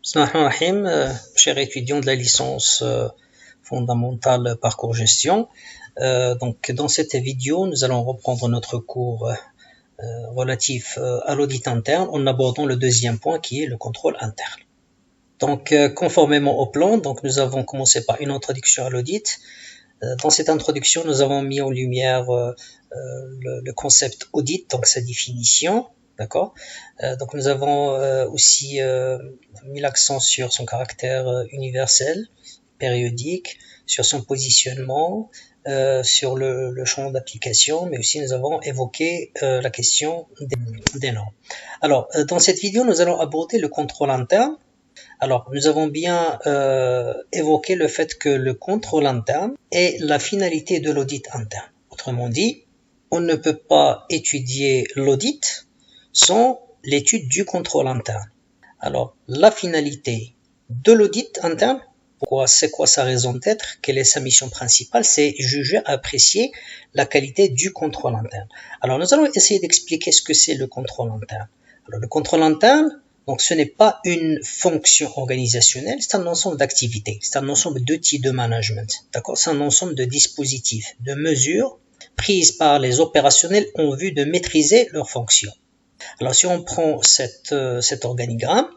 Bismillahirrahmanirrahim, chers étudiants de la licence fondamentale parcours gestion. Donc dans cette vidéo, nous allons reprendre notre cours relatif à l'audit interne en abordant le deuxième point qui est le contrôle interne. Donc conformément au plan, donc nous avons commencé par une introduction à l'audit. Dans cette introduction, nous avons mis en lumière le concept audit, donc sa définition. D'accord. Donc nous avons aussi mis l'accent sur son caractère universel, périodique, sur son positionnement, sur le champ d'application, mais aussi nous avons évoqué la question des normes. Alors, dans cette vidéo, nous allons aborder le contrôle interne. Alors, nous avons bien évoqué le fait que le contrôle interne est la finalité de l'audit interne. Autrement dit, on ne peut pas étudier l'audit sans l'étude du contrôle interne. Alors, la finalité de l'audit interne, c'est quoi sa raison d'être, quelle est sa mission principale, c'est juger, apprécier la qualité du contrôle interne. Alors, nous allons essayer d'expliquer ce que c'est le contrôle interne. Alors, le contrôle interne, donc ce n'est pas une fonction organisationnelle, c'est un ensemble d'activités, c'est un ensemble d'outils de management, d'accord? C'est un ensemble de dispositifs, de mesures prises par les opérationnels en vue de maîtriser leurs fonctions. Alors si on prend cet organigramme,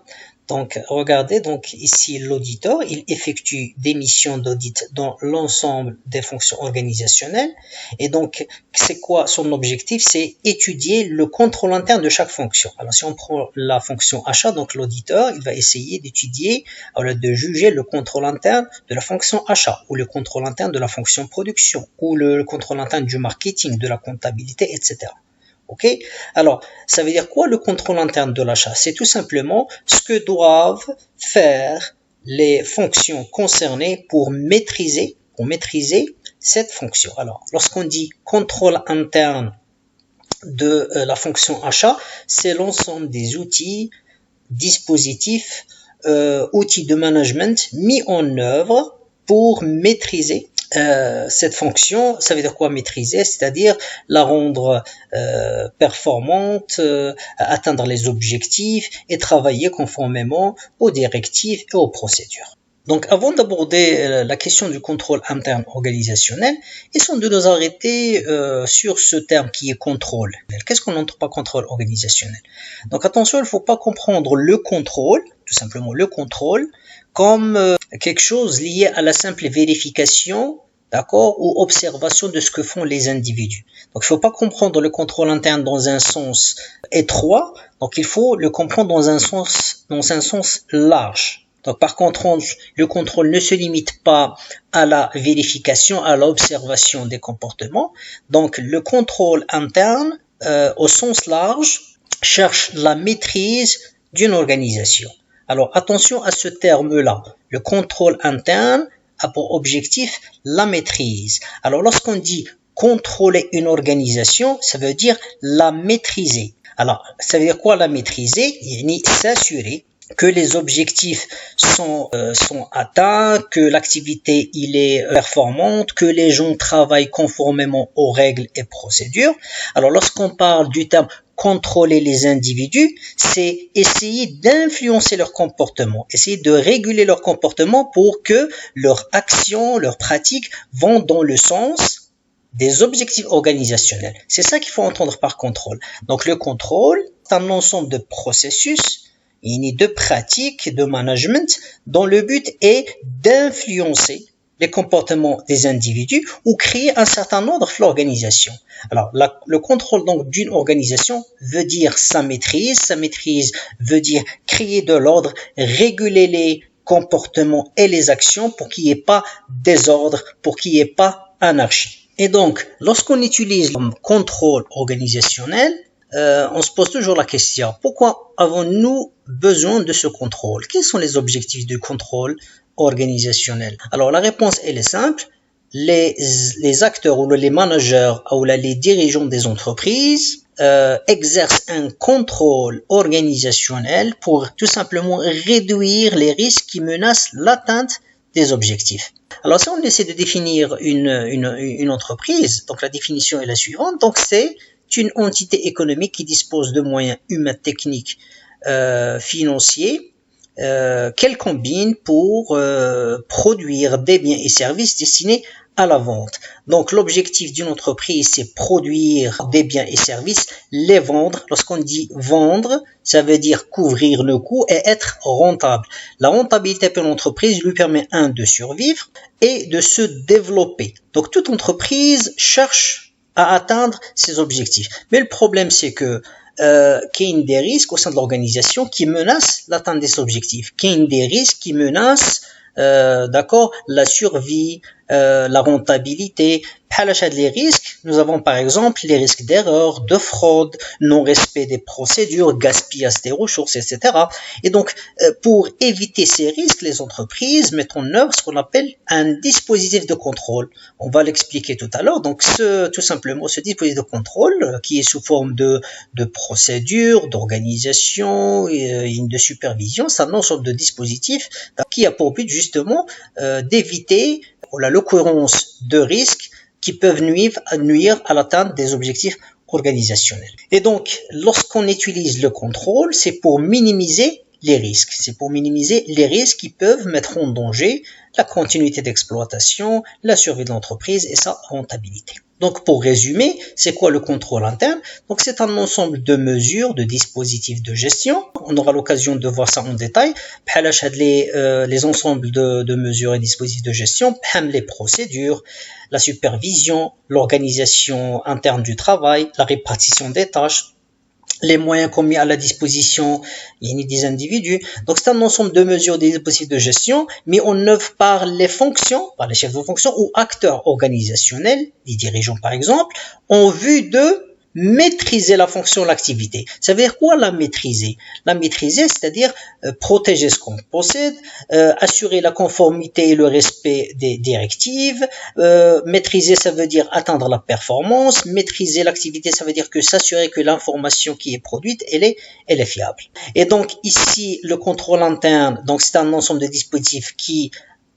donc regardez, donc ici l'auditeur, il effectue des missions d'audit dans l'ensemble des fonctions organisationnelles, et donc c'est quoi son objectif? C'est étudier le contrôle interne de chaque fonction. Alors si on prend la fonction achat, donc l'auditeur, il va essayer d'étudier, de juger le contrôle interne de la fonction achat, ou le contrôle interne de la fonction production, ou le contrôle interne du marketing, de la comptabilité, etc. Ok. Alors, ça veut dire quoi le contrôle interne de l'achat? C'est tout simplement ce que doivent faire les fonctions concernées pour maîtriser cette fonction. Alors, lorsqu'on dit contrôle interne de la fonction achat, c'est l'ensemble des outils, dispositifs, outils de management mis en œuvre pour maîtriser cette fonction. Ça veut dire quoi maîtriser? C'est-à-dire la rendre performante, atteindre les objectifs et travailler conformément aux directives et aux procédures. Donc avant d'aborder la question du contrôle interne organisationnel, essayons de nous arrêter sur ce terme qui est contrôle. Qu'est-ce qu'on entend par contrôle organisationnel? Donc attention, il ne faut pas comprendre le contrôle, tout simplement le contrôle, comme quelque chose lié à la simple vérification, d'accord, ou observation de ce que font les individus. Donc il ne faut pas comprendre le contrôle interne dans un sens étroit, donc il faut le comprendre dans un sens large. Donc par contre, le contrôle ne se limite pas à la vérification, à l'observation des comportements. Donc le contrôle interne, au sens large, cherche la maîtrise d'une organisation. Alors attention à ce terme-là. Le contrôle interne a pour objectif la maîtrise. Alors lorsqu'on dit contrôler une organisation, ça veut dire la maîtriser. Alors ça veut dire quoi la maîtriser? Yani s'assurer que les objectifs sont atteints, que l'activité il est performante, que les gens travaillent conformément aux règles et procédures. Alors lorsqu'on parle du terme contrôler les individus, c'est essayer d'influencer leur comportement, essayer de réguler leur comportement pour que leurs actions, leurs pratiques vont dans le sens des objectifs organisationnels. C'est ça qu'il faut entendre par contrôle. Donc le contrôle, c'est un ensemble de processus, de pratiques, de management, dont le but est d'influencer les comportements des individus ou créer un certain ordre dans l'organisation. Alors, le contrôle donc d'une organisation veut dire sa maîtrise. Sa maîtrise veut dire créer de l'ordre, réguler les comportements et les actions pour qu'il n'y ait pas désordre, pour qu'il n'y ait pas anarchie. Et donc, lorsqu'on utilise le contrôle organisationnel, on se pose toujours la question, pourquoi avons-nous besoin de ce contrôle? Quels sont les objectifs du contrôle organisationnel? Alors la réponse elle est simple, les acteurs ou les managers ou les dirigeants des entreprises exercent un contrôle organisationnel pour tout simplement réduire les risques qui menacent l'atteinte des objectifs. Alors si on essaie de définir une entreprise, donc la définition est la suivante, donc c'est une entité économique qui dispose de moyens humains, techniques, financiers qu'elle combine pour produire des biens et services destinés à la vente. Donc l'objectif d'une entreprise, c'est produire des biens et services, les vendre. Lorsqu'on dit vendre, ça veut dire couvrir le coût et être rentable. La rentabilité pour l'entreprise lui permet de survivre et de se développer. Donc toute entreprise cherche à atteindre ses objectifs. Mais le problème, c'est que qu'il y a des risques au sein de l'organisation qui menacent l'atteinte des objectifs, qu'il y a des risques qui menacent d'accord, la survie, la rentabilité. Les risques, nous avons par exemple les risques d'erreur, de fraude, non-respect des procédures, gaspillage des ressources, etc. Et donc, pour éviter ces risques, les entreprises mettent en œuvre ce qu'on appelle un dispositif de contrôle. On va l'expliquer tout à l'heure. Donc, tout simplement, ce dispositif de contrôle qui est sous forme de procédures, d'organisation et de supervision, c'est un ensemble de dispositifs qui a pour but justement d'éviter l'occurrence de risques qui peuvent nuire à l'atteinte des objectifs organisationnels. Et donc, lorsqu'on utilise le contrôle, c'est pour minimiser les risques. C'est pour minimiser les risques qui peuvent mettre en danger la continuité d'exploitation, la survie de l'entreprise et sa rentabilité. Donc, pour résumer, c'est quoi le contrôle interne? Donc, c'est un ensemble de mesures, de dispositifs de gestion. On aura l'occasion de voir ça en détail. Les ensembles de mesures et dispositifs de gestion, les procédures, la supervision, l'organisation interne du travail, la répartition des tâches, les moyens qu'on met à la disposition des individus. Donc, c'est un ensemble de mesures des dispositifs de gestion, mais on œuvre par les fonctions, par les chefs de fonction ou acteurs organisationnels, les dirigeants par exemple, en vue de maîtriser la fonction, l'activité. Ça veut dire quoi la maîtriser? La maîtriser, c'est-à-dire protéger ce qu'on possède, assurer la conformité et le respect des directives. Maîtriser, ça veut dire atteindre la performance. Maîtriser l'activité, ça veut dire que s'assurer que l'information qui est produite, elle est fiable. Et donc ici, le contrôle interne, donc c'est un ensemble de dispositifs qui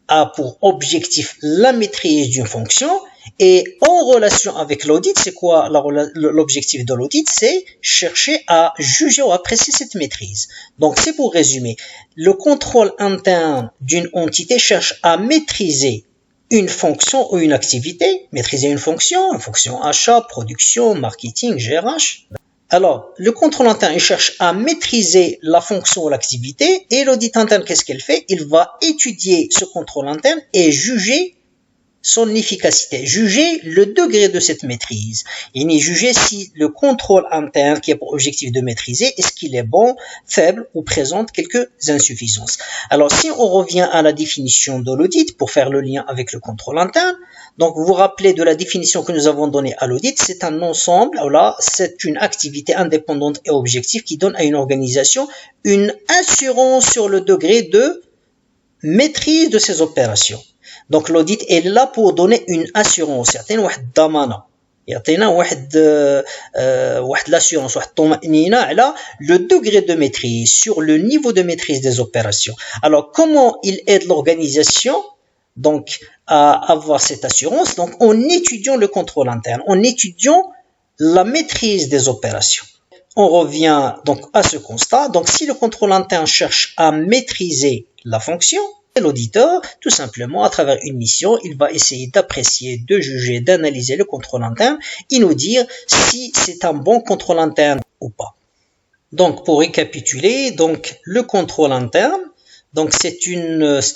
a pour objectif la maîtrise d'une fonction. Et en relation avec l'audit, c'est quoi l'objectif de l'audit? C'est chercher à juger ou apprécier cette maîtrise. Donc, c'est pour résumer. Le contrôle interne d'une entité cherche à maîtriser une fonction ou une activité. Maîtriser une fonction achat, production, marketing, GRH. Alors, le contrôle interne, il cherche à maîtriser la fonction ou l'activité. Et l'audit interne, qu'est-ce qu'elle fait? Il va étudier ce contrôle interne et juger son efficacité, juger le degré de cette maîtrise. Il est jugé si le contrôle interne qui a pour objectif de maîtriser, est-ce qu'il est bon, faible ou présente quelques insuffisances. Alors si on revient à la définition de l'audit pour faire le lien avec le contrôle interne, donc vous vous rappelez de la définition que nous avons donnée à l'audit, c'est un ensemble, voilà, c'est une activité indépendante et objective qui donne à une organisation une assurance sur le degré de maîtrise de ses opérations. Donc l'audit est là pour donner une assurance, يعطينا واحد الضمانة، يعطينا واحد l'assurance, واحد الطمأنينة على le degré de maîtrise, sur le niveau de maîtrise des opérations. Alors comment il aide l'organisation donc à avoir cette assurance? Donc en étudiant le contrôle interne, en étudiant la maîtrise des opérations. On revient donc à ce constat. Donc si le contrôle interne cherche à maîtriser la fonction, l'auditeur, tout simplement, à travers une mission, il va essayer d'apprécier, de juger, d'analyser le contrôle interne et nous dire si c'est un bon contrôle interne ou pas. Donc, pour récapituler, donc le contrôle interne, donc c'est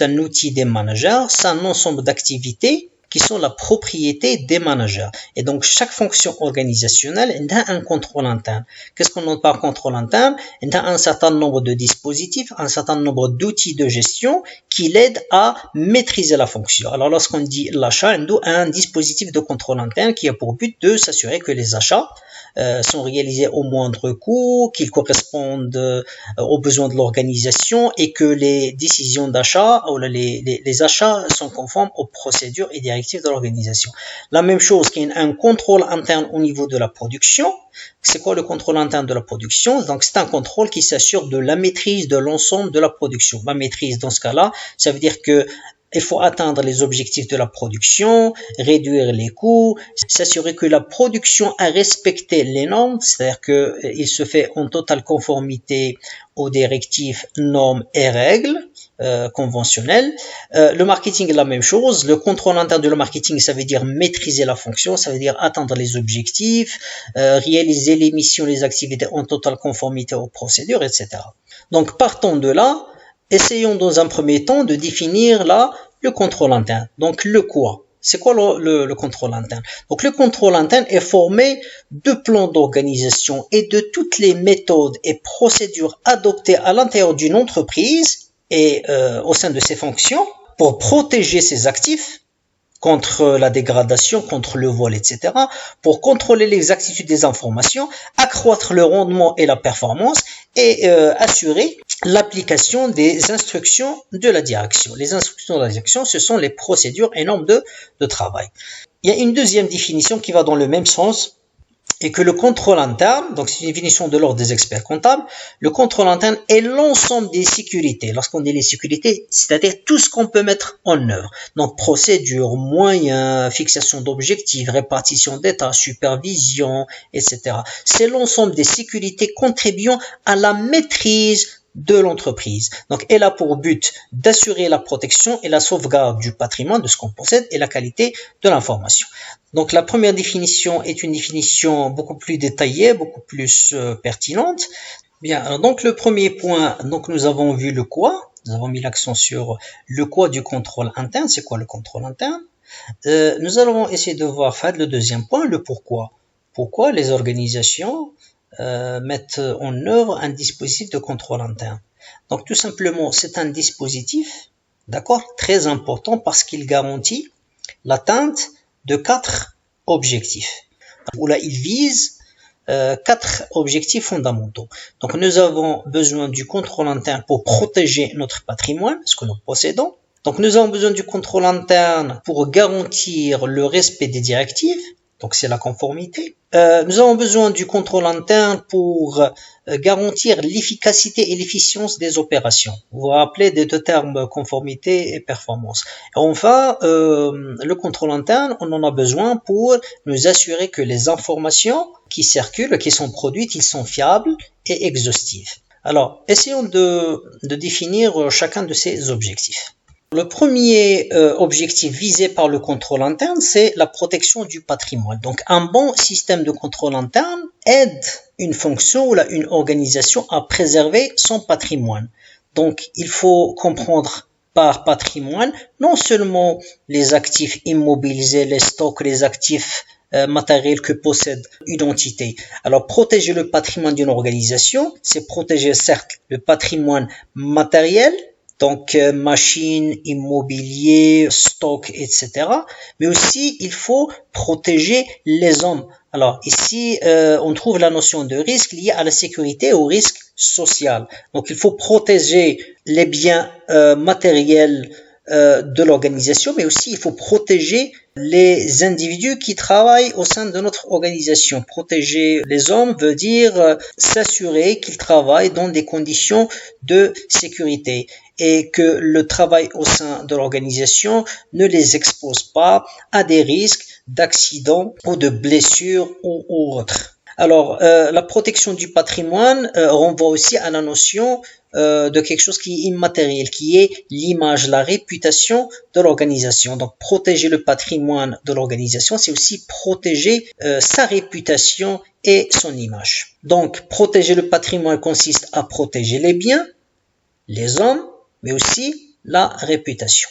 un outil des managers, c'est un ensemble d'activités qui sont la propriété des managers. Et donc, chaque fonction organisationnelle a un contrôle interne. Qu'est-ce qu'on entend par contrôle interne? Il y a un certain nombre de dispositifs, un certain nombre d'outils de gestion qui l'aident à maîtriser la fonction. Alors, lorsqu'on dit l'achat, il y a un dispositif de contrôle interne qui a pour but de s'assurer que les achats sont réalisés au moindre coût, qu'ils correspondent aux besoins de l'organisation et que les décisions d'achat ou les achats sont conformes aux procédures et directives de l'organisation. La même chose qu'il y a un contrôle interne au niveau de la production. C'est quoi le contrôle interne de la production? Donc c'est un contrôle qui s'assure de la maîtrise de l'ensemble de la production. La maîtrise dans ce cas-là, ça veut dire que Il faut atteindre les objectifs de la production, réduire les coûts, s'assurer que la production a respecté les normes, c'est-à-dire qu'il se fait en totale conformité aux directives, normes et règles conventionnelles. Le marketing est la même chose. Le contrôle interne de le marketing, ça veut dire maîtriser la fonction, ça veut dire atteindre les objectifs, réaliser les missions, les activités en totale conformité aux procédures, etc. Donc partons de là. Essayons dans un premier temps de définir là le contrôle interne. Donc le quoi? C'est quoi le contrôle interne? Donc le contrôle interne est formé de plans d'organisation et de toutes les méthodes et procédures adoptées à l'intérieur d'une entreprise et au sein de ses fonctions pour protéger ses actifs contre la dégradation, contre le vol, etc., pour contrôler l'exactitude des informations, accroître le rendement et la performance et assurer l'application des instructions de la direction. Les instructions de la direction, ce sont les procédures et normes de travail. Il y a une deuxième définition qui va dans le même sens, et que le contrôle interne, donc c'est une définition de l'ordre des experts comptables, le contrôle interne est l'ensemble des sécurités. Lorsqu'on dit les sécurités, c'est-à-dire tout ce qu'on peut mettre en œuvre. Donc procédures, moyens, fixation d'objectifs, répartition des tâches, supervision, etc. C'est l'ensemble des sécurités contribuant à la maîtrise de l'entreprise. Donc, elle a pour but d'assurer la protection et la sauvegarde du patrimoine, de ce qu'on possède, et la qualité de l'information. Donc, la première définition est une définition beaucoup plus détaillée, beaucoup plus pertinente. Bien, alors donc le premier point, donc nous avons vu le quoi. Nous avons mis l'accent sur le quoi du contrôle interne. C'est quoi le contrôle interne? Nous allons essayer de voir le deuxième point, le pourquoi. Pourquoi les organisations mettre en œuvre un dispositif de contrôle interne. Donc tout simplement, c'est un dispositif, d'accord, très important parce qu'il garantit l'atteinte de 4 objectifs. Où là, il vise 4 objectifs fondamentaux. Donc nous avons besoin du contrôle interne pour protéger notre patrimoine, ce que nous possédons. Donc nous avons besoin du contrôle interne pour garantir le respect des directives. Donc c'est la conformité. Nous avons besoin du contrôle interne pour garantir l'efficacité et l'efficience des opérations. Vous vous rappelez des deux termes conformité et performance. Et enfin, le contrôle interne, on en a besoin pour nous assurer que les informations qui circulent, qui sont produites, ils sont fiables et exhaustives. Alors, essayons de définir chacun de ces objectifs. Le premier objectif visé par le contrôle interne, c'est la protection du patrimoine. Donc, un bon système de contrôle interne aide une fonction ou une organisation à préserver son patrimoine. Donc, il faut comprendre par patrimoine non seulement les actifs immobilisés, les stocks, les actifs matériels que possède une entité. Alors, protéger le patrimoine d'une organisation, c'est protéger certes le patrimoine matériel, donc machines, immobilier, stock, etc. Mais aussi, il faut protéger les hommes. Alors ici, on trouve la notion de risque liée à la sécurité et au risque social. Donc il faut protéger les biens matériels de l'organisation, mais aussi il faut protéger les individus qui travaillent au sein de notre organisation. Protéger les hommes veut dire s'assurer qu'ils travaillent dans des conditions de sécurité et que le travail au sein de l'organisation ne les expose pas à des risques d'accidents ou de blessures ou autres. Alors, la protection du patrimoine renvoie aussi à la notion de quelque chose qui est immatériel, qui est l'image, la réputation de l'organisation. Donc, protéger le patrimoine de l'organisation, c'est aussi protéger sa réputation et son image. Donc, protéger le patrimoine consiste à protéger les biens, les hommes, mais aussi la réputation.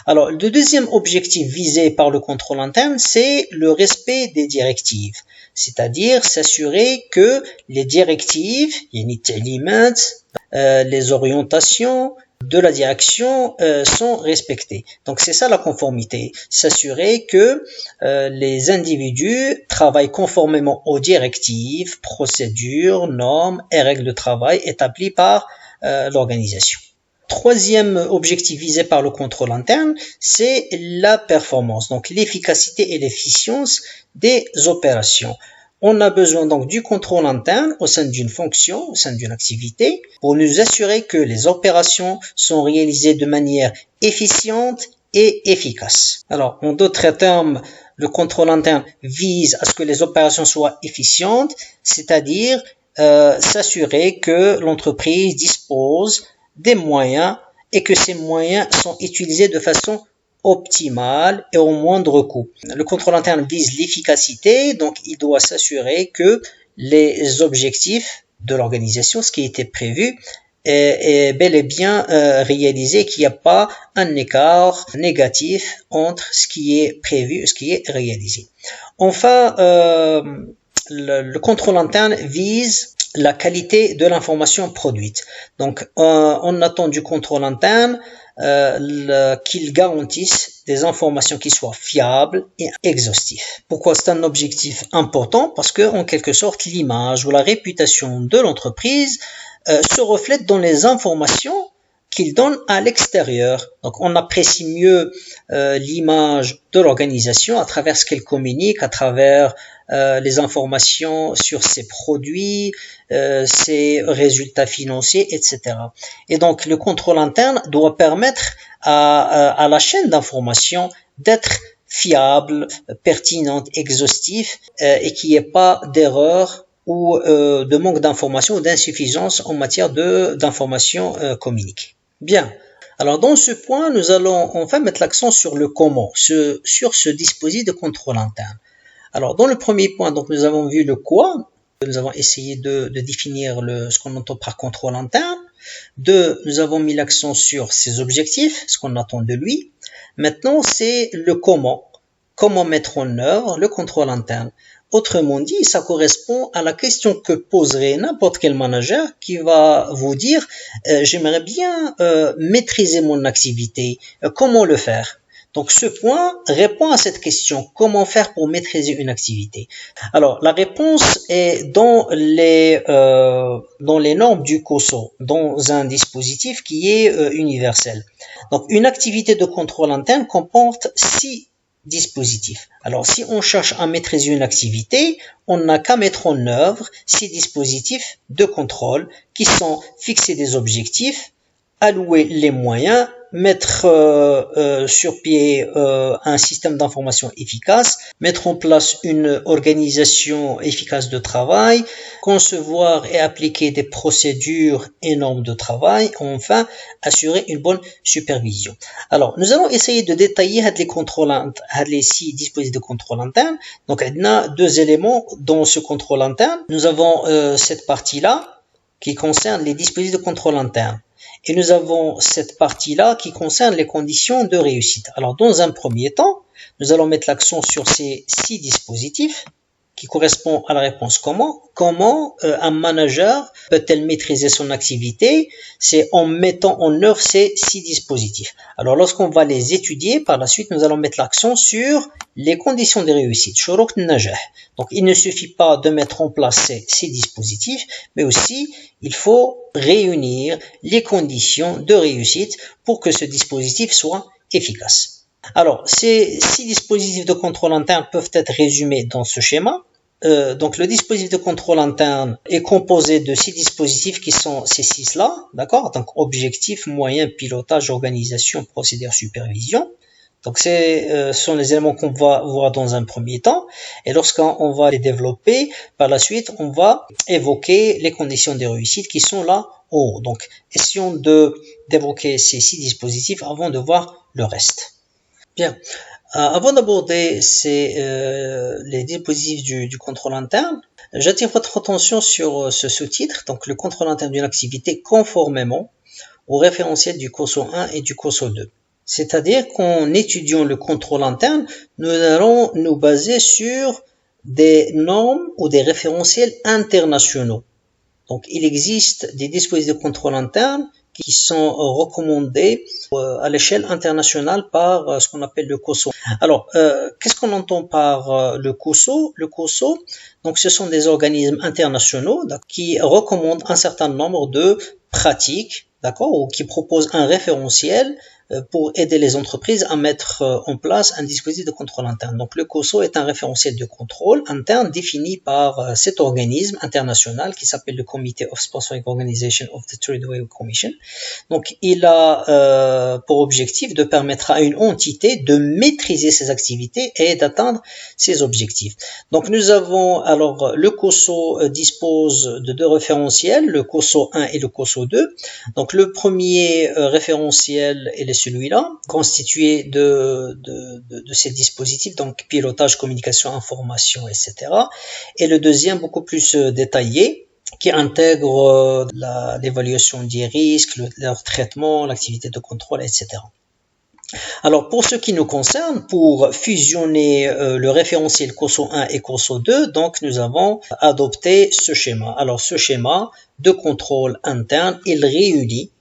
Alors, le deuxième objectif visé par le contrôle interne, c'est le respect des directives, c'est-à-dire s'assurer que les directives, les orientations de la direction sont respectées. Donc, c'est ça la conformité, s'assurer que les individus travaillent conformément aux directives, procédures, normes et règles de travail établies par l'organisation. Troisième objectif visé par le contrôle interne, c'est la performance, donc l'efficacité et l'efficience des opérations. On a besoin donc du contrôle interne au sein d'une fonction, au sein d'une activité, pour nous assurer que les opérations sont réalisées de manière efficiente et efficace. Alors, en d'autres termes, le contrôle interne vise à ce que les opérations soient efficientes, c'est-à-dire s'assurer que l'entreprise dispose des moyens et que ces moyens sont utilisés de façon optimale et au moindre coût. Le contrôle interne vise l'efficacité, donc il doit s'assurer que les objectifs de l'organisation, ce qui était prévu, est bel et bien réalisé, qu'il n'y a pas un écart négatif entre ce qui est prévu et ce qui est réalisé. Enfin, le contrôle interne vise la qualité de l'information produite. Donc, on attend du contrôle interne qu'il garantisse des informations qui soient fiables et exhaustives. Pourquoi c'est un objectif important? Parce que, en quelque sorte, l'image ou la réputation de l'entreprise se reflète dans les informations qu'il donne à l'extérieur. Donc, on apprécie mieux l'image de l'organisation à travers ce qu'elle communique, à travers les informations sur ses produits, ses résultats financiers, etc. Et donc, le contrôle interne doit permettre à la chaîne d'information d'être fiable, pertinente, exhaustive et qu'il n'y ait pas d'erreur ou de manque d'information ou d'insuffisance en matière d'information communiquée. Bien. Alors, dans ce point, nous allons enfin mettre l'accent sur le comment, sur ce dispositif de contrôle interne. Alors, dans le premier point, donc, nous avons vu le quoi. Nous avons essayé de définir ce qu'on entend par contrôle interne. Deux, nous avons mis l'accent sur ses objectifs, ce qu'on attend de lui. Maintenant, c'est le comment. Comment mettre en œuvre le contrôle interne. Autrement dit, ça correspond à la question que poserait n'importe quel manager qui va vous dire j'aimerais bien maîtriser mon activité. Comment le faire? Donc, ce point répond à cette question. Comment faire pour maîtriser une activité? Alors, la réponse est dans les normes du COSO, dans un dispositif qui est universel. Donc, une activité de contrôle interne comporte 6 dispositifs. Alors, si on cherche à maîtriser une activité, on n'a qu'à mettre en œuvre 6 dispositifs de contrôle qui sont fixer des objectifs, allouer les moyens, mettre sur pied un système d'information efficace, mettre en place une organisation efficace de travail, concevoir et appliquer des procédures et normes de travail, enfin assurer une bonne supervision. Alors, nous allons essayer de détailler les 6 dispositifs de contrôle interne. Donc, il y a 2 éléments dans ce contrôle interne. Nous avons cette partie-là qui concerne les dispositifs de contrôle interne. Et nous avons cette partie-là qui concerne les conditions de réussite. Alors, dans un premier temps, nous allons mettre l'accent sur ces 6 dispositifs qui correspondent à la réponse comment. Comment un manager peut-elle maîtriser son activité? C'est en mettant en œuvre ces 6 dispositifs. Alors, lorsqu'on va les étudier, par la suite, nous allons mettre l'accent sur les conditions de réussite. Shurut najah. Donc, il ne suffit pas de mettre en place ces dispositifs, mais aussi, il faut réunir les conditions de réussite pour que ce dispositif soit efficace. Alors, ces 6 dispositifs de contrôle interne peuvent être résumés dans ce schéma. Donc, le dispositif de contrôle interne est composé de 6 dispositifs qui sont ces 6-là, d'accord? Donc, objectif, moyen, pilotage, organisation, procédure, supervision. Donc, ce sont les éléments qu'on va voir dans un premier temps. Et lorsqu'on va les développer, par la suite, on va évoquer les conditions de réussite qui sont là en haut. Donc, essayons d'évoquer ces 6 dispositifs avant de voir le reste. Bien. Avant d'aborder les dispositifs du contrôle interne, j'attire votre attention sur ce sous-titre, donc le contrôle interne d'une activité conformément au référentiel du COSO 1 et du COSO 2. C'est-à-dire qu'en étudiant le contrôle interne, nous allons nous baser sur des normes ou des référentiels internationaux. Donc, il existe des dispositifs de contrôle interne qui sont recommandés à l'échelle internationale par ce qu'on appelle le COSO. Alors, qu'est-ce qu'on entend par le COSO? Le COSO, donc, ce sont des organismes internationaux qui recommandent un certain nombre de pratiques, d'accord, ou qui proposent un référentiel pour aider les entreprises à mettre en place un dispositif de contrôle interne. Donc le COSO est un référentiel de contrôle interne défini par cet organisme international qui s'appelle le Committee of Sponsoring Organization of the Trade Waiver Commission. Donc il a pour objectif de permettre à une entité de maîtriser ses activités et d'atteindre ses objectifs. Donc nous avons alors le COSO dispose de deux référentiels, le COSO 1 et le COSO 2. Donc le premier référentiel est celui-là, constitué de ces dispositifs, donc pilotage, communication, information, etc. Et le deuxième beaucoup plus détaillé, qui intègre l'évaluation des risques, leur traitement, l'activité de contrôle, etc. Alors pour ce qui nous concerne, pour fusionner le référentiel COSO 1 et COSO 2, donc nous avons adopté ce schéma. Alors ce schéma de contrôle interne, il réunit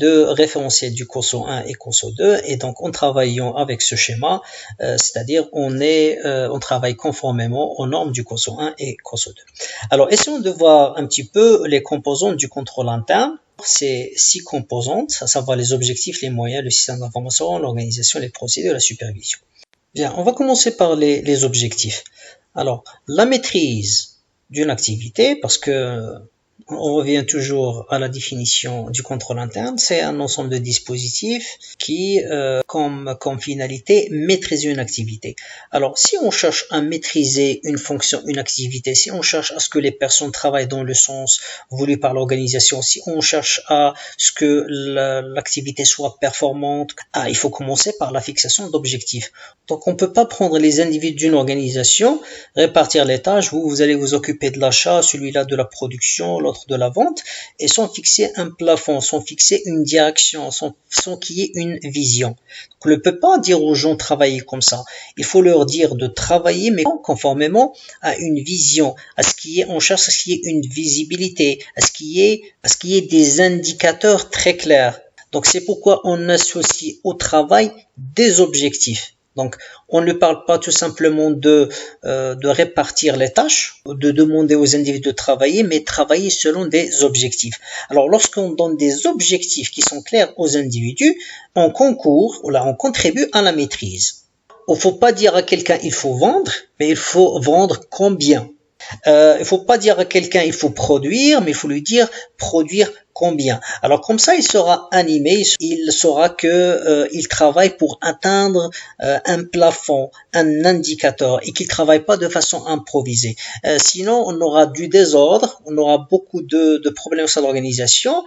deux référentiels du COSO 1 et COSO 2, et donc en travaillant avec ce schéma, c'est-à-dire on travaille conformément aux normes du COSO 1 et COSO 2. Alors essayons de voir un petit peu les composantes du contrôle interne. C'est 6 composantes, à savoir les objectifs, les moyens, le système d'information, l'organisation, les procédures, la supervision. Bien, on va commencer par les objectifs. Alors, la maîtrise d'une activité, parce que on revient toujours à la définition du contrôle interne, c'est un ensemble de dispositifs qui, comme finalité, maîtrisent une activité. Alors, si on cherche à maîtriser une fonction, une activité, si on cherche à ce que les personnes travaillent dans le sens voulu par l'organisation, si on cherche à ce que l'activité soit performante, il faut commencer par la fixation d'objectifs. Donc, on ne peut pas prendre les individus d'une organisation, répartir les tâches, vous allez vous occuper de l'achat, celui-là de la production, l'autre de la vente, et sans fixer un plafond, sans fixer une direction, sans qu'il y ait une vision. Donc, on ne peut pas dire aux gens de travailler comme ça. Il faut leur dire de travailler, mais conformément à une vision, à ce qui est, on cherche à ce qu'il y ait une visibilité, à ce qu'il y ait des indicateurs très clairs. Donc, c'est pourquoi on associe au travail des objectifs. Donc, on ne parle pas tout simplement de répartir les tâches, de demander aux individus de travailler, mais travailler selon des objectifs. Alors, lorsqu'on donne des objectifs qui sont clairs aux individus, on contribue à la maîtrise. Il ne faut pas dire à quelqu'un il faut vendre, mais il faut vendre combien. Il ne faut pas dire à quelqu'un il faut produire, mais il faut lui dire produire combien. Alors comme ça, il sera animé, il saura que il travaille pour atteindre un plafond, un indicateur, et qu'il travaille pas de façon improvisée. Sinon, on aura du désordre, on aura beaucoup de problèmes sur l'organisation.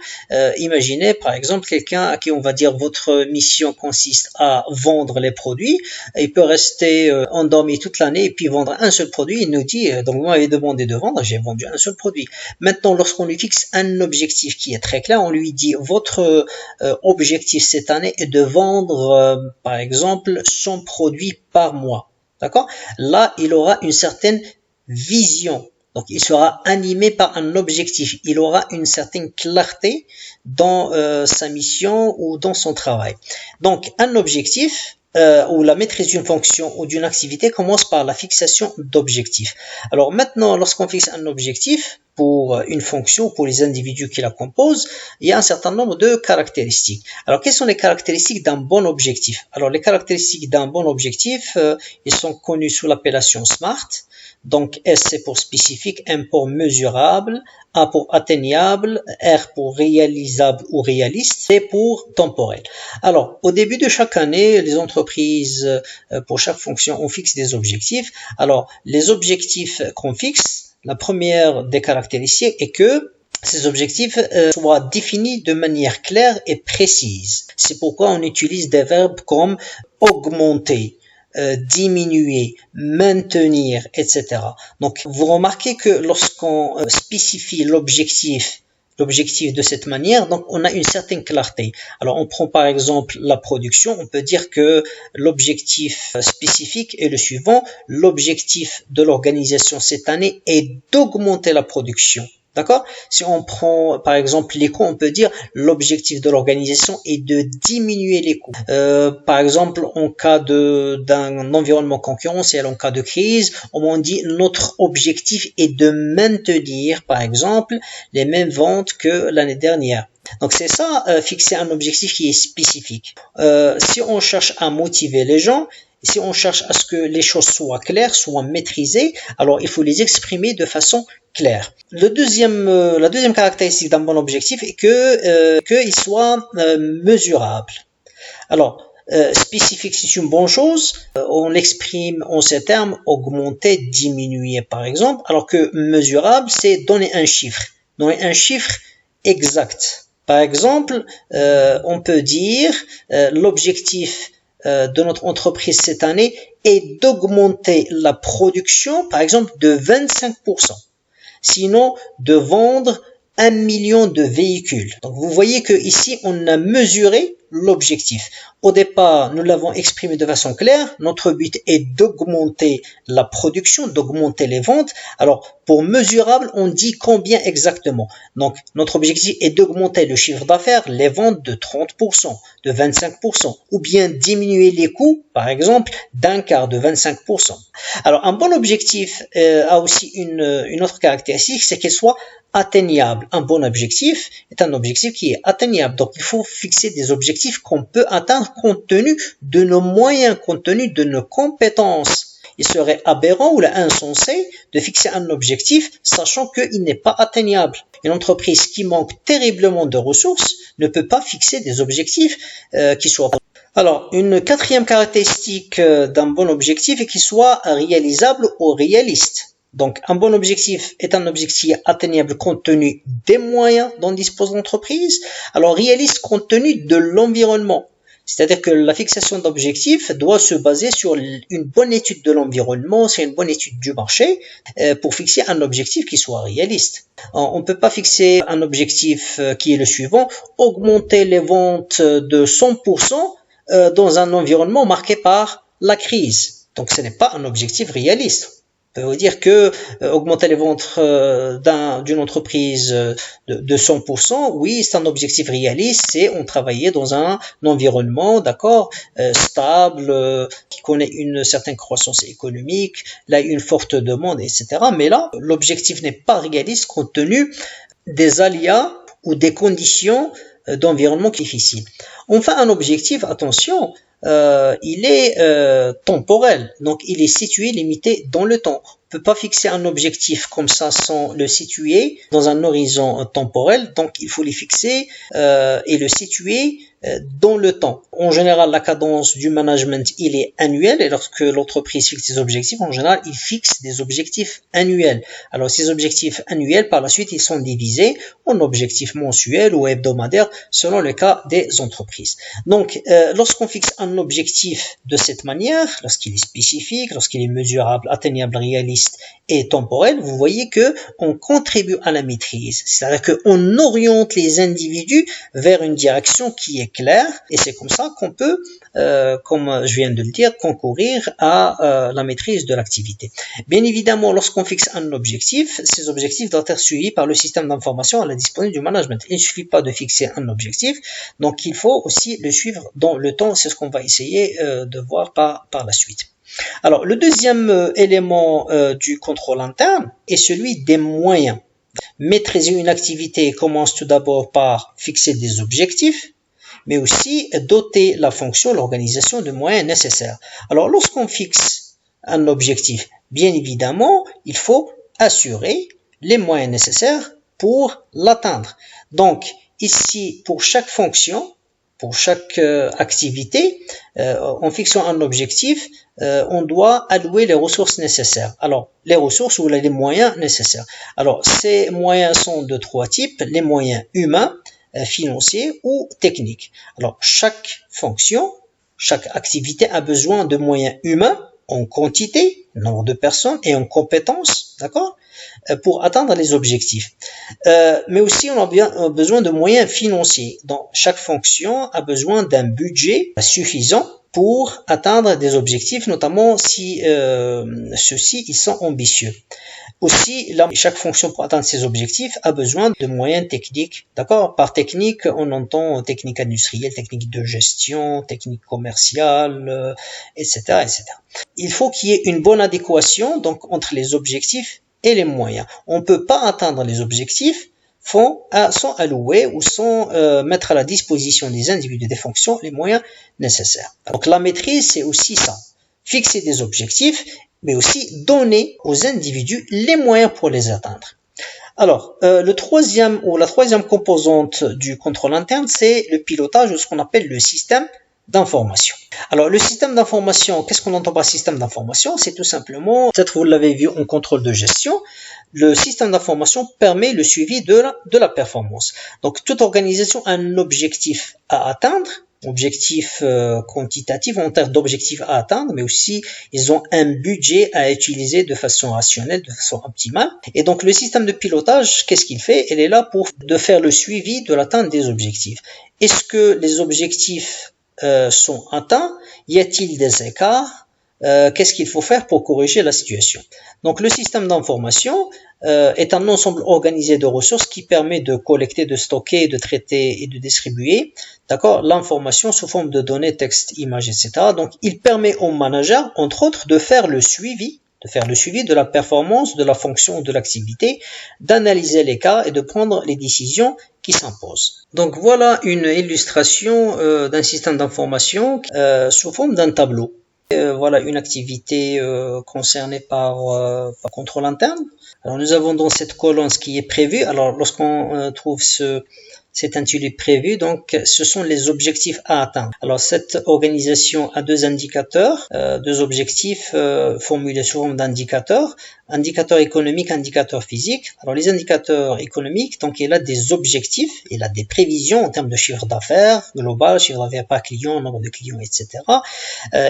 Imaginez par exemple quelqu'un à qui on va dire votre mission consiste à vendre les produits, il peut rester endormi toute l'année et puis vendre un seul produit. Il nous dit donc vous m'avez demandé de vendre, j'ai vendu un seul produit. Maintenant, lorsqu'on lui fixe un objectif qui est très clair, on lui dit votre objectif cette année est de vendre par exemple 100 produits par mois. D'accord? Là, il aura une certaine vision. Donc, il sera animé par un objectif. Il aura une certaine clarté dans sa mission ou dans son travail. Donc, un objectif ou la maîtrise d'une fonction ou d'une activité commence par la fixation d'objectifs. Alors maintenant, lorsqu'on fixe un objectif pour une fonction, pour les individus qui la composent, il y a un certain nombre de caractéristiques. Alors, quelles sont les caractéristiques d'un bon objectif? Alors, les caractéristiques d'un bon objectif, ils sont connus sous l'appellation SMART. Donc, S c'est pour spécifique, M pour mesurable, A pour atteignable, R pour réalisable ou réaliste, C pour temporel. Alors, au début de chaque année, les entreprises, pour chaque fonction, on fixe des objectifs. Alors, les objectifs qu'on fixe, la première des caractéristiques est que ces objectifs soient définis de manière claire et précise. C'est pourquoi on utilise des verbes comme augmenter, diminuer, maintenir, etc. Donc, vous remarquez que lorsqu'on spécifie l'objectif de cette manière, donc on a une certaine clarté. Alors, on prend par exemple la production, on peut dire que l'objectif spécifique est le suivant. L'objectif de l'organisation cette année est d'augmenter la production. D'accord? Si on prend par exemple les coûts, on peut dire l'objectif de l'organisation est de diminuer les coûts. Par exemple, en cas d'un environnement concurrentiel, en cas de crise, on dit notre objectif est de maintenir par exemple les mêmes ventes que l'année dernière. Donc c'est ça, fixer un objectif qui est spécifique. Si on cherche à motiver les gens, si on cherche à ce que les choses soient claires, soient maîtrisées, alors il faut les exprimer de façon claire. La deuxième caractéristique d'un bon objectif est qu'il soit mesurable. Alors, spécifique, c'est une bonne chose. On l'exprime en ces termes, augmenter, diminuer par exemple, alors que mesurable, c'est donner un chiffre exact. Par exemple, on peut dire l'objectif de notre entreprise cette année est d'augmenter la production, par exemple, de 25%. Sinon, de vendre 1 million de véhicules. Donc, vous voyez que ici, on a mesuré l'objectif. Au départ, nous l'avons exprimé de façon claire. Notre but est d'augmenter la production, d'augmenter les ventes. Alors, pour mesurable, on dit combien exactement. Donc, notre objectif est d'augmenter le chiffre d'affaires, les ventes de 30%, de 25%, ou bien diminuer les coûts, par exemple, d'un quart, de 25%. Alors, un bon objectif a aussi une autre caractéristique, c'est qu'il soit atteignable. Un bon objectif est un objectif qui est atteignable. Donc, il faut fixer des objectifs qu'on peut atteindre compte tenu de nos moyens, compte tenu de nos compétences. Il serait aberrant ou insensé de fixer un objectif sachant qu'il n'est pas atteignable. Une entreprise qui manque terriblement de ressources ne peut pas fixer des objectifs qui soient. Alors, une quatrième caractéristique d'un bon objectif est qu'il soit réalisable ou réaliste. Donc, un bon objectif est un objectif atteignable compte tenu des moyens dont dispose l'entreprise. Alors, réaliste compte tenu de l'environnement. C'est-à-dire que la fixation d'objectifs doit se baser sur une bonne étude de l'environnement, c'est une bonne étude du marché pour fixer un objectif qui soit réaliste. On ne peut pas fixer un objectif qui est le suivant, augmenter les ventes de 100% dans un environnement marqué par la crise. Donc, ce n'est pas un objectif réaliste. On peut vous dire que augmenter les ventes d'une entreprise de 100%, oui, c'est un objectif réaliste, c'est on travaillait dans un environnement, d'accord, stable, qui connaît une certaine croissance économique, là une forte demande, etc. Mais là, l'objectif n'est pas réaliste compte tenu des aléas ou des conditions d'environnement difficiles. Enfin, un objectif, attention, il est temporel, donc il est situé, limité dans le temps. On ne peut pas fixer un objectif comme ça sans le situer dans un horizon temporel, donc il faut le fixer et le situer dans le temps. En général, la cadence du management, il est annuel, et lorsque l'entreprise fixe des objectifs, en général, il fixe des objectifs annuels. Alors, ces objectifs annuels, par la suite, ils sont divisés en objectifs mensuels ou hebdomadaires, selon le cas des entreprises. Donc, lorsqu'on fixe un objectif de cette manière, lorsqu'il est spécifique, lorsqu'il est mesurable, atteignable, réaliste et temporel, vous voyez que on contribue à la maîtrise. C'est-à-dire qu'on oriente les individus vers une direction qui est claire, et c'est comme ça qu'on peut, comme je viens de le dire, concourir à la maîtrise de l'activité. Bien évidemment, lorsqu'on fixe un objectif, ces objectifs doivent être suivis par le système d'information à la disposition du management. Il ne suffit pas de fixer un objectif, donc il faut aussi le suivre dans le temps. C'est ce qu'on va essayer de voir par la suite. Alors, le deuxième élément du contrôle interne est celui des moyens. Maîtriser une activité commence tout d'abord par fixer des objectifs, mais aussi doter la fonction, l'organisation de moyens nécessaires. Alors, lorsqu'on fixe un objectif, bien évidemment, il faut assurer les moyens nécessaires pour l'atteindre. Donc, ici, pour chaque fonction, pour chaque activité, en fixant un objectif, on doit allouer les ressources nécessaires. Alors, les ressources ou les moyens nécessaires. Alors, ces moyens sont de trois types, les moyens humains, financiers ou techniques. Alors, chaque fonction, chaque activité a besoin de moyens humains en quantité, nombre de personnes, et en compétences, d'accord, pour atteindre les objectifs. Mais aussi, on a besoin de moyens financiers. Donc, chaque fonction a besoin d'un budget suffisant pour atteindre des objectifs, notamment si ceux-ci ils sont ambitieux. Aussi, là, chaque fonction pour atteindre ses objectifs a besoin de moyens techniques. D'accord? Par technique, on entend technique industrielle, technique de gestion, technique commerciale, etc., etc. Il faut qu'il y ait une bonne adéquation donc entre les objectifs et les moyens. On ne peut pas atteindre les objectifs sont alloués ou sont mettre à la disposition des individus des fonctions les moyens nécessaires. Donc la maîtrise, c'est aussi ça. Fixer des objectifs, mais aussi donner aux individus les moyens pour les atteindre. Alors, la troisième composante du contrôle interne, c'est le pilotage ou ce qu'on appelle le système d'information. Alors, le système d'information, qu'est-ce qu'on entend par système d'information? C'est tout simplement, peut-être vous l'avez vu en contrôle de gestion, le système d'information permet le suivi de la performance. Donc, toute organisation a un objectif à atteindre, objectif quantitatif en termes d'objectifs à atteindre, mais aussi ils ont un budget à utiliser de façon rationnelle, de façon optimale. Et donc le système de pilotage, qu'est-ce qu'il fait? Il est là pour faire le suivi de l'atteinte des objectifs. Est-ce que les objectifs sont atteints? Y a-t-il des écarts? Qu'est-ce qu'il faut faire pour corriger la situation? Donc le système d'information est un ensemble organisé de ressources qui permet de collecter, de stocker, de traiter et de distribuer, d'accord, l'information sous forme de données, texte, images, etc. Donc il permet au manager, entre autres, de faire le suivi de la performance, de la fonction, de l'activité, d'analyser les cas et de prendre les décisions qui s'imposent. Donc voilà une illustration d'un système d'information sous forme d'un tableau. Voilà une activité concernée par contrôle interne. Alors nous avons dans cette colonne ce qui est prévu. Alors lorsqu'on trouve cet intitulé prévu, donc ce sont les objectifs à atteindre. Alors cette organisation a deux indicateurs, deux objectifs formulés sous forme d'indicateurs, indicateur économique, indicateur physique. Alors les indicateurs économiques, donc il a des objectifs, il a des prévisions en termes de chiffre d'affaires global, chiffre d'affaires par client, nombre de clients, etc.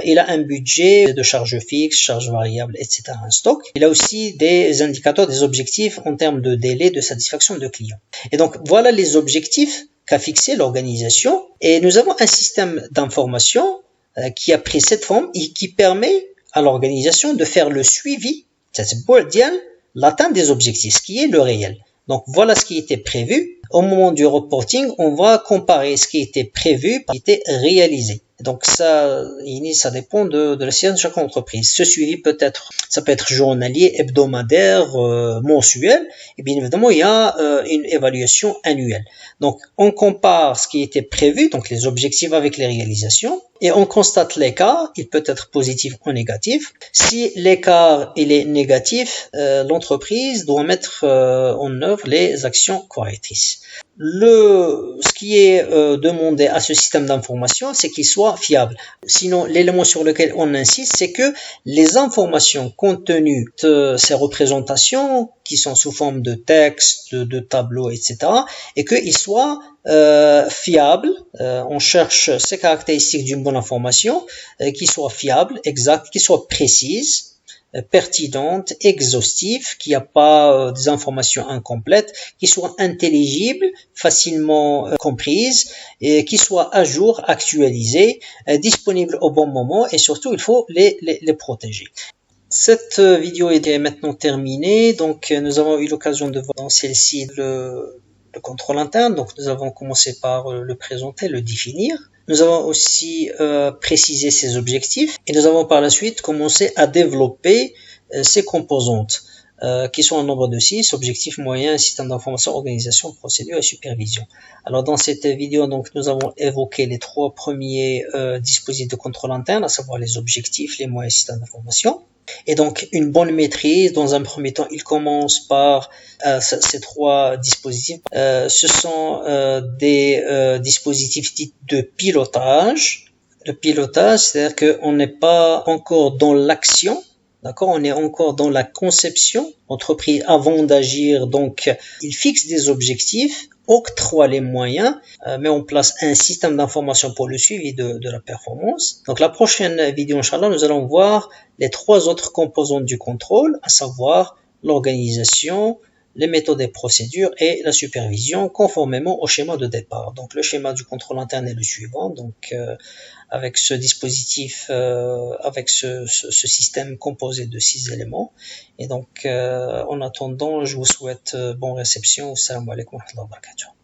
Il a un budget de charges fixes, charges variables, etc. un stock. Il a aussi des indicateurs, des objectifs en termes de délai de satisfaction de clients. Et donc voilà les objectifs qu'a fixé l'organisation, et nous avons un système d'information qui a pris cette forme et qui permet à l'organisation de faire le suivi, l'atteinte des objectifs, ce qui est le réel. Donc voilà ce qui était prévu. Au moment du reporting, on va comparer ce qui était prévu et ce qui était réalisé. Donc ça dépend de la situation de chaque entreprise. Ce suivi ça peut être journalier, hebdomadaire, mensuel. Et bien évidemment, il y a une évaluation annuelle. Donc on compare ce qui était prévu, donc les objectifs avec les réalisations, et on constate l'écart. Il peut être positif ou négatif. Si l'écart il est négatif, l'entreprise doit mettre en œuvre les actions correctrices. Ce qui est demandé à ce système d'information, c'est qu'il soit fiable. Sinon, l'élément sur lequel on insiste, c'est que les informations contenues de ces représentations, qui sont sous forme de texte, de tableaux, etc., et qu'ils soient fiables. On cherche ces caractéristiques d'une bonne information, qui soit fiable, exacte, qui soit précise, pertinente, exhaustive, qui n'y a pas des informations incomplètes, qui soient intelligibles, facilement comprises, et qui soient à jour, actualisées, disponibles au bon moment, et surtout il faut les protéger. Cette vidéo est maintenant terminée, donc nous avons eu l'occasion de voir dans celle-ci le contrôle interne. Donc nous avons commencé par le présenter, le définir. Nous avons aussi précisé ses objectifs et nous avons par la suite commencé à développer ses composantes qui sont en nombre de 6, objectifs, moyens, système d'information, organisation, procédure et supervision. Alors dans cette vidéo, donc nous avons évoqué les trois premiers dispositifs de contrôle interne, à savoir les objectifs, les moyens et système d'information. Et donc une bonne maîtrise, dans un premier temps, il commence par ces trois dispositifs. Ce sont des dispositifs dits de pilotage. Le pilotage, c'est-à-dire qu'on n'est pas encore dans l'action, d'accord, on est encore dans la conception. L'entreprise, avant d'agir, donc, il fixe des objectifs, octroie les moyens, met en place un système d'information pour le suivi de la performance. Donc la prochaine vidéo, Inch'Allah, nous allons voir les trois autres composantes du contrôle, à savoir l'organisation, les méthodes et procédures et la supervision conformément au schéma de départ. Donc le schéma du contrôle interne est le suivant, donc avec ce dispositif, avec ce système composé de 6 éléments. Et donc en attendant, je vous souhaite bonne réception. Assalamu alaikum wa rahmatullahi wa barakatuh.